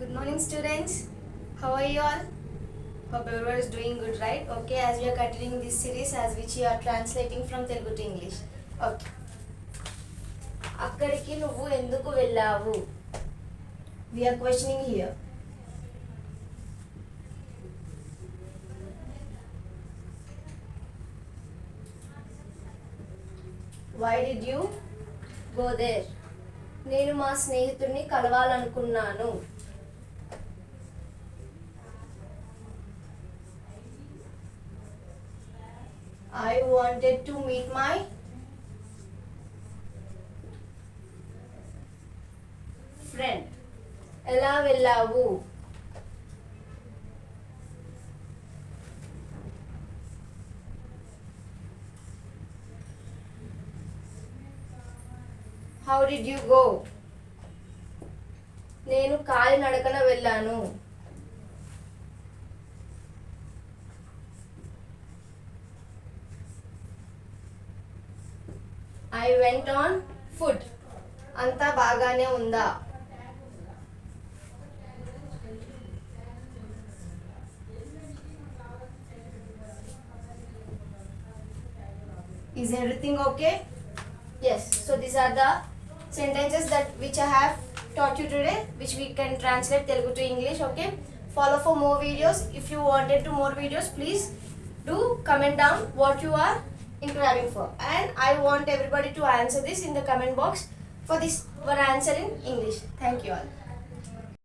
Good morning, students. How are you all? Hope everyone is doing good, right? Okay, as we are continuing this series as which we are translating from Telugu to English. Okay. అక్కడికి నువ్వు ఎందుకు వెళ్ళావు? We are questioning here. Why did you go there? నేను మా స్నేహితుడిని కలవాలనుకున్నాను. I wanted to meet my friend. ఎలా వెళ్ళావు? How did you go? నేను కాలినడకన వెళ్ళాను. I went on foot. అంతా బాగానే ఉందా? Is everything okay? Yes. So these are the sentences that which I have taught you today, which we can translate Telugu to English. Okay. Follow for more videos. If you wanted to more videos, please do comment down what you are inquiring for, and I want everybody to answer this in the comment box for this one answer in English. Thank you all.